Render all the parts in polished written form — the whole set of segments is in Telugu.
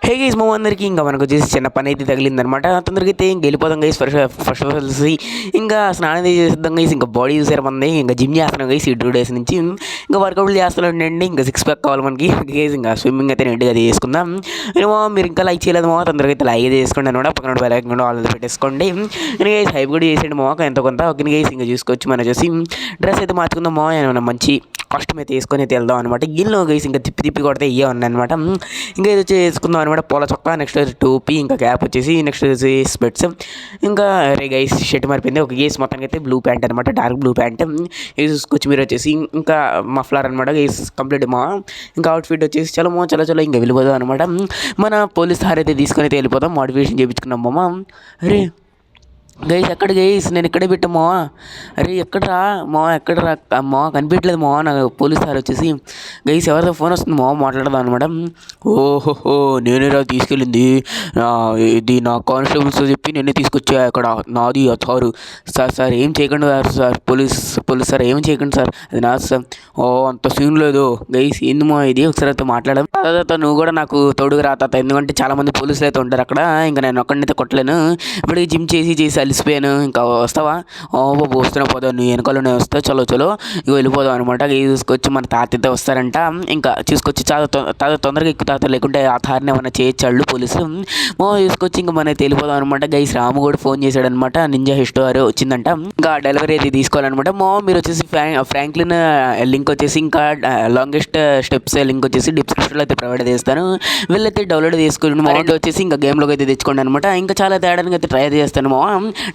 హే గైస్ మా అందరికీ ఇంకా మనకు వచ్చేసి చిన్న పని అయితే తగిలిందనమాట. తొందరగా అయితే ఇంక వెళ్ళిపోదాం గైస్. ఫస్ట్ వచ్చేసి ఇంకా స్నానం చేద్దాం గైస్. ఇంకా బాడీ చూసారు మంది, ఇంకా జిమ్ చేస్తున్నాం గైస్ ఈ 2 days నుంచి. ఇంకా వర్కౌట్లు చేస్తున్నాండి. ఇంకా 6 pack కావాలి మనకి గైస్. ఇంకా స్విమ్మింగ్ అయితే నీట్గా అది చేసుకుందాం. ఏమో మీరు ఇంకా లైక్ చేయలేదు మా, తొందరగా అయితే లైక్ అయితే చేసుకోండి అనమాట. పక్కన బెల్ ఆల్రెడీ పెట్టేసుకోండి. నేను గైస్ హైప్ కూడా చేసేయండి మా ఎంతో కొంత. ఓకే గైస్ ఇంకా చూసుకోవచ్చు. మనం వచ్చేసి డ్రెస్ అయితే మార్చుకుందాం మా, ఏమైనా మంచి కాస్ట్యూమ్ అయితే వేసుకొని అయితే వెళ్దాం అనమాట. గిల్లో గైస్ ఇంకా తిప్పి కొడితే ఇవే ఉన్నాయన్నమాట. ఇంకా ఇది వచ్చి వేసుకుందాం అనమాట. పూల చొక్కా, నెక్స్ట్ టోపీ, ఇంకా క్యాప్ వచ్చేసి, నెక్స్ట్ వచ్చి స్పెట్స్, ఇంకా రే గైస్ షర్ట్ మారిపోయింది. ఒక గేస్ మొత్తానికి అయితే బ్లూ ప్యాంట్ అనమాట, డార్క్ బ్లూ ప్యాంట్. ఇది చూసుకోవచ్చు మీరు వచ్చేసి. ఇంకా మఫ్లర్ అనమాట గైస్ కంప్లీట్ మా. ఇంకా అవుట్ఫిట్ వచ్చేసి చలో ఇంకా వెళ్ళిపోదాం అనమాట. మన పోలీస్ సార్ అయితే తీసుకొని అయితే వెళ్ళిపోదాం. మోటివేషన్ చేయించుకున్నాం మామ. అరే గైస్ ఎక్కడ గైస్, నేను ఇక్కడే పెట్టా మావా. అరే ఎక్కడరా మావా, ఎక్కడరా మావా, కనిపించలేదు మావా. నాకు పోలీస్ సార్ వచ్చేసి. గైస్ ఎవరితో ఫోన్ వస్తుంది మావా, మాట్లాడదాం అనమాట. ఓహోహో నేనేరా తీసుకెళ్ళింది, ఇది నా కానిస్టేబుల్స్ చెప్పి నేనే తీసుకొచ్చా ఇక్కడ, నాది సారు. సార్ ఏం చేయకండి సార్, పోలీస్ సార్ ఏం చేయకండి సార్, అది నా సార్. ఓ అంత సీన్ లేదు గైస్. ఏంది ఇది ఒకసారి అయితే మాట్లాడడం. తర్వాత నువ్వు కూడా నాకు తోడుగా రా తాత, ఎందుకంటే చాలామంది పోలీసులు అయితే ఉంటారు అక్కడ. ఇంకా నేను ఒక్కడినైతే కొట్టలేను. ఇప్పటికి జిమ్ చేసి అలిసిపోయాను. ఇంకా వస్తావా? ఓ బాబు వస్తున్నా, పోదాం, నువ్వు వెనకాలనే వస్తా. చలో ఇక వెళ్ళిపోదాం అనమాట. తీసుకొచ్చి మన తాతతో వస్తారంట. ఇంకా చూసుకొచ్చి తాత తొందరగా ఎక్కువ తాత, లేకుంటే ఆ తారని ఏమైనా చేయొచ్చాళ్ళు పోలీసులు. తీసుకొచ్చి ఇంకా మన వెళ్ళిపోదాం అనమాట. గైస్ రాము కూడా ఫోన్ చేశాడనమాట, నింజా హిస్టోరీ వచ్చిందంట. ఇంకా డెలివరీ అయితే తీసుకోవాలన్నమాట. మీరు వచ్చేసి ఫ్రాంక్లిన్ లింక్ వచ్చేసి, ఇంకా లాంగెస్ట్ స్టెప్స్ లింక్ వచ్చేసి డిస్క్రిప్షన్లో అయితే ప్రొవైడ్ చేస్తాను. వీళ్ళైతే డౌన్లోడ్ చేసుకుని మౌంట్ వచ్చేసి ఇంకా గేమ్లోకి అయితే తెచ్చుకోండి అనమాట. ఇంకా చాలా తేడానికి అయితే ట్రై చేస్తాను మా.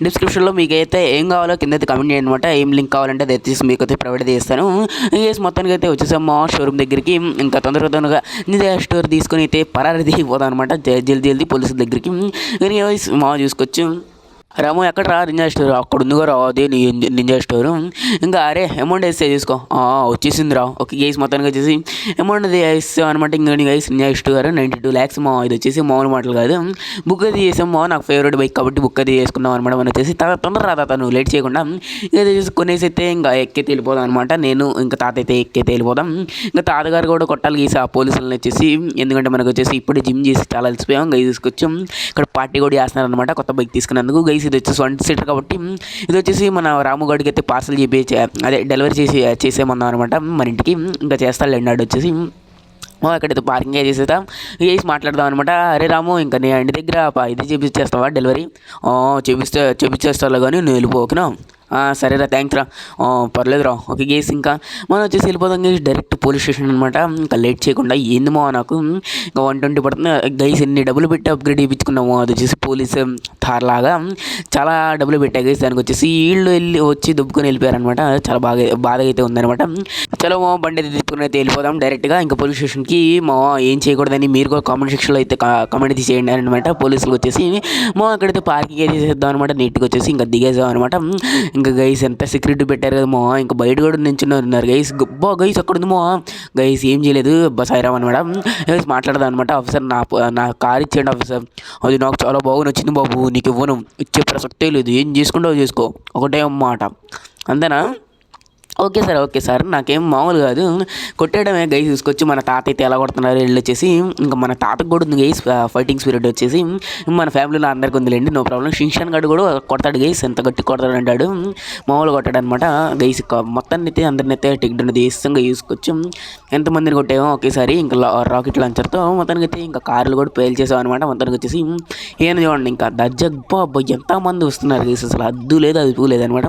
డిస్క్రిప్షన్లో మీకు అయితే ఏం కావాలో కింద అయితే కమెంట్ చేయండి అనమాట. ఏం లింక్ కావాలంటే అది వచ్చేసి మీకు అయితే ప్రొవైడ్ చేస్తాను. మొత్తానికి అయితే వచ్చేసాం మా షోరూమ్ దగ్గరికి. ఇంకా తొందరగా నిజ స్టోర్ తీసుకొని అయితే పరారి దిగిపోదాం అనమాట, జల్దీ పోలీసుల దగ్గరికి. కానీ మా చూసుకోవచ్చు. రాము ఎక్కడ రా, నింజా స్టోర్ అక్కడ ఉంది కదా, అదే నింజా స్టోరు. ఇంకా అరే అమౌంట్ వేస్తే తీసుకో, వచ్చేసింది రా. ఓకే గైస్ మొత్తానికి వచ్చేసి అమౌంట్ అది వేస్తాం అనమాట. ఇంకా గైస్ నింజా స్టోర్ 92 lakhs మా. ఇది వచ్చేసి మామూలు మాటలు కాదు, బుక్ అది చేసాం మా. నాకు ఫేవరెట్ బైక్ కాబట్టి బుక్ అది చేసుకున్నాం అనమాట. మనం వచ్చేసి తొందర రా తాత, నువ్వు లేట్ చేయకుండా. ఇది వచ్చేసి కొనేసి అయితే ఇంకా ఎక్కి వెళ్ళిపోదాం అనమాట. నేను ఇంకా తాత అయితే ఎక్కి వెళ్ళిపోదాం. ఇంకా తాతగారు కూడా కొట్టాలి గీసి ఆ పోలీసులను వచ్చేసి, ఎందుకంటే మనకు వచ్చేసి ఇప్పుడు జిమ్ చేసి చాలా అలసిపోయాం. గైస్ తీసుకొచ్చాం. ఇక్కడ పార్టీ కూడా చేస్తున్నారు అనమాట కొత్త బైక్ తీసుకున్నందుకు. గైస్ ఇది వచ్చేసి 1 seater కాబట్టి ఇది వచ్చేసి మన రాముగడికి అయితే పార్సల్ అదే డెలివరీ చేసేమన్నాం అనమాట మన ఇంటికి. ఇంకా చేస్తాడు ఎండాడు వచ్చేసి. అక్కడైతే పార్కింగ్ చేసేద్దాం, చేసి మాట్లాడదాం అనమాట. అరే రాము ఇంకా నీ ఇంటి దగ్గర ఇది చేపిచ్చేస్తావా డెలివరీ? చేపిచ్చేస్తావు కానీ నువ్వు వెళ్ళిపోకినా. సరేరా, థ్యాంక్స్ రా, పర్లేదు రా. ఓకే గేస్ ఇంకా మనం వచ్చేసి వెళ్ళిపోదాం గేస్ డైరెక్ట్ పోలీస్ స్టేషన్ అనమాట. ఇంకా లేట్ చేయకుండా. ఏందిమో నాకు ఇంకా 120 పడుతుంది గైస్. ఎన్ని డబ్బులు పెట్టి అప్గ్రేడ్ చేయించుకున్నాము. అది వచ్చేసి పోలీస్ థార్ లాగా చాలా డబ్బులు పెట్టాయి గైస్. దానికి వచ్చేసి వీళ్ళు వచ్చి దుబ్బుకొని వెళ్ళిపోయారనమాట. చాలా బాధగా అయితే ఉందనమాట. చలో మా బండి అయితే తిప్పుకుని అయితే వెళ్ళిపోదాం డైరెక్ట్గా ఇంకా పోలీస్ స్టేషన్కి. మా ఏం చేయకూడదని మీరు కూడా కామెంట్ సెక్షన్లో అయితే కామెంట్ అయితే చేయండి అనమాట. పోలీసులు వచ్చేసి అక్కడైతే పార్కింగ్ అయితే చేద్దాం అనమాట. నీట్గా వచ్చేసి ఇంకా దిగేద్దాం అనమాట. ఇంకా గైస్ ఎంత సెక్యూరిటీ పెట్టారు కదా మా. ఇంకా బయట కూడా నించున్నారు గైస్. గైస్ అక్కడ ఉంది మా. గైస్ ఏం చేయలేదు, సాయిరామ్ అనమాట. గైస్ మాట్లాడదాం అనమాట. ఆఫీసర్ నా కార్ ఇచ్చేయండి ఆఫీసర్, అది నాకు చాలా బాగా నచ్చింది బాబు, నీకు ఇవ్వను, ఇచ్చే ప్రసక్తే లేదు, ఏం చేసుకుంటావు చేసుకో, ఒకటే మాట, అంతేనా? ఓకే సార్ నాకేం మామూలు కాదు, కొట్టేయడమే. గైస్ చూసుకొచ్చి మన తాత అయితే ఎలా కొడుతున్నారు వీళ్ళు వచ్చేసి. ఇంకా మన తాతకు కూడా ఉంది గైస్ ఫైటింగ్ స్పిరిట్ వచ్చేసి. మన ఫ్యామిలీలో అందరికీ ఉందిలేండి, నో ప్రాబ్లం. షిన్షాన్ గడు కూడా కొడతాడు గైస్, ఎంత గట్టి కొడతాడు అంటాడు, మామూలు కొట్టాడు అనమాట. గైస్ మొత్తాన్ని అయితే అందరిని అయితే టికెట్ అనేది ఇష్టంగా చూసుకోవచ్చు. ఎంతమందిని కొట్టామో ఒకేసారి. ఇంకా రాకెట్ లాంచర్తో మొత్తానికి అయితే ఇంకా కార్లు కూడా పేల్ చేసాం అనమాట. మొత్తానికి వచ్చేసి ఏం చూడండి ఇంకా దజ్జబ్బా ఎంతమంది వస్తున్నారు గైస్, అసలు అద్దు లేదు అదుపు లేదు అనమాట.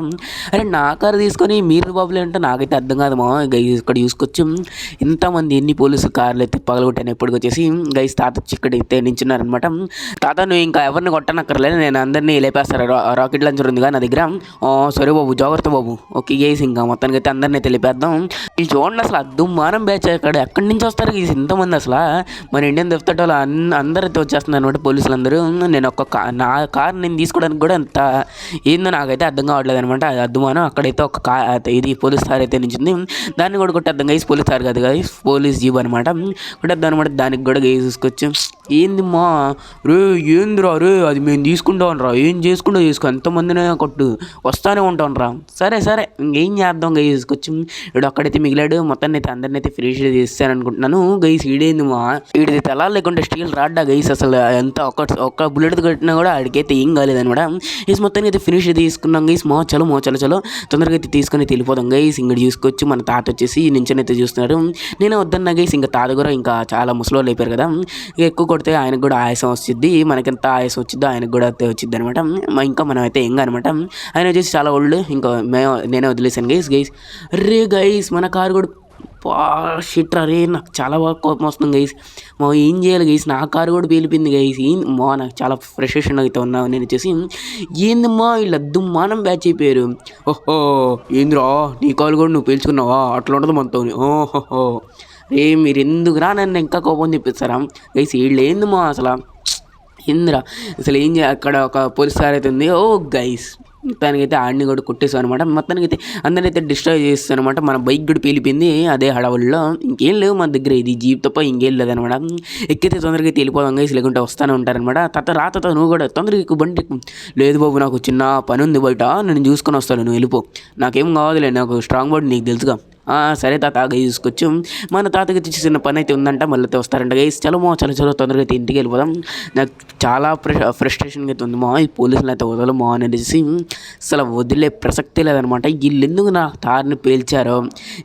అరే నా కారు తీసుకొని మీరు బాబు అంటే నాకైతే అర్థం కాదు మా. ఇక్కడ చూసుకోవచ్చు ఎంతమంది ఎన్ని పోలీసు కార్లు అయితే పగలగొట్టాను. ఎప్పటికి వచ్చేసి గైస్ తాత ఇక్కడ అయితే నించున్నారనమాట. తాత నువ్వు ఇంకా ఎవరిని కొట్టనక్కర్లేదు, నేను అందరినీ లేపేస్తారు, రాకెట్ లాంచర్ ఉందిగా నా దగ్గర. సరే బాబు, జాగ్రత్త బాబు. ఓకే గైస్ ఇంకా మొత్తానికి అయితే అందరినీ అయితే లేపేద్దాం. ఇది చూడండి అసలు అద్దుమానం బ్యాచ్, ఇక్కడ ఎక్కడి నుంచి వస్తారు గైస్ ఇంతమంది అసలు. మన ఇండియన్ దెఫ్తట్ వాళ్ళు అందరూ అయితే వచ్చేస్తున్నారు అనమాట పోలీసులు అందరూ. నేను నా కార్ నేను తీసుకోవడానికి కూడా అంత ఏందో నాకైతే అర్థం కావట్లేదు అనమాట. అద్దుమానం. అక్కడైతే ఒక ఇది పోలీస్ సార్ అయితే నించుంది. దాన్ని కూడా కొట్టేద్దాం గైస్. పోలీస్ సార్ కాదు గైస్, పోలీస్ జీబ్ అనమాట. కొట్టేద్దాం అనమాట. దానికి కూడా గైస్ తీసుకొచ్చి ఏంది మా రే ఏందిరా రే అది మేము తీసుకుంటాం రా, ఏం చేసుకుంటా చేసుకో, ఎంతమందినే కొట్టు వస్తానే ఉంటాం రా. సరే సరే ఇంకేం చేద్దాం గైస్ తీసుకొచ్చి వీడు ఒక్కడైతే మిగిలాడు. మొత్తాన్ని అయితే అందరిని అయితే ఫినిష్ చేస్తాననుకుంటున్నాను గైస్. ఈడేంది మా వీడిది తెలాలి లేకుంటే స్టీల్ రాడ్డా గైస్. అసలు ఎంత ఒక్క బుల్లెట్ కొట్టినా కూడా ఆడికైతే ఏం కాలేదనమాట. గైస్ మొత్తాన్ని అయితే ఫినిష్ తీసుకున్నాం గైస్. చలో తొందరగా అయితే తీసుకొని వెళ్ళిపోదాం గైస్. ఇంక చూసుకొచ్చి మన తాత వచ్చేసి నించొని అయితే చూస్తున్నారు. నేనే వద్దన్నా గైస్. ఇంకా తాత కూడా ఇంకా చాలా ముసలోళ్ళు అయిపోయారు కదా, ఎక్కువ కొడితే ఆయనకు కూడా ఆయాసం వచ్చింది. మనకెంత ఆయాసం వచ్చిందో ఆయనకు కూడా వచ్చింది అనమాట. ఇంకా మనం అయితే ఏం అనమాట. ఆయన వచ్చేసి చాలా ఓల్డ్. ఇంకా నేనే వదిలేసాను గైస్. అరే గైస్ మన కారు కూడా షిట్ రే, నాకు చాలా బాగా కోపం వస్తుంది గైస్. మా ఏం చేయాలి గైస్, నా కారు కూడా పేలిపోయింది గైస్. మా నాకు చాలా ఫ్రస్ట్రేషన్ అయితే ఉన్నావు. నేను వచ్చేసి ఏందమ్మా వీళ్ళు అద్దుమానం బ్యాచ్ అయిపోయారు. ఓహో ఏందిరా నీ కాలు కూడా నువ్వు పేల్చుకున్నావా, అట్లా ఉండదు మనతో. ఓహోహో రే మీరు ఎందుకురా నన్ను ఇంకా కోపం తెప్పిస్తారా గైస్. వీళ్ళు ఏందమ్మా అసలు ఏందిరా అసలు ఏం అక్కడ ఒక పోలీస్ సార్ అయితే ఉంది. ఓ గైస్ మొత్తానికైతే ఆడిని కూడా కొట్టేసాం అనమాట. మొత్తానికైతే అందరినైతే డిస్ట్రాయ్ చేస్తాను అనమాట. మన బైక్ కూడా పేలిపోయింది అదే హడావుల్లో. ఇంకేం లేవు మన దగ్గర, ఇది జీప్ తప్ప ఇంకేం లేదనమాట. ఎక్కితే తొందరగా అయితే వెళ్ళిపోదాం గైస్, లేకుంటే వస్తూనే ఉంటారనమాట. రాతతో నువ్వు కూడా తొందరగా ఎక్కువ బండి ఎక్కువ. లేదు బాబు నాకు చిన్న పని ఉంది బయట, నేను చూసుకొని వస్తాను, నువ్వు వెళ్ళిపో, నాకేం కావాలిలే, నాకు స్ట్రాంగ్ బాడీ నీకు తెలుసుగా. సరే తాత గైస్ తీసుకొచ్చాం. మన తాతకి చిన్న పని అయితే ఉందంట, మళ్ళీ అయితే వస్తారంట గైస్. చలో తొందరగా అయితే ఇంటికి వెళ్ళిపోదాం. నాకు చాలా ఫ్రస్ట్రేషన్గా అయితే ఉంది ఈ పోలీసులు అయితే వదలమో అనేసి. అసలు వదిలే ప్రసక్తే లేదనమాట. వీళ్ళు ఎందుకు నా తారిని పేల్చారో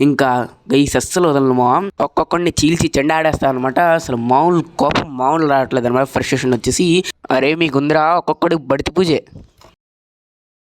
ఇంకా గైస్ అస్సలు వదలమో. ఒక్కొక్కడిని చీల్చి చెండాడేస్తా అనమాట. అసలు మామూలు కోపం మామూలు రావట్లేదు అనమాట. ఫ్రస్ట్రేషన్ వచ్చేసి అరే మీకుందిరా ఒక్కొక్కడికి బడితి పూజే.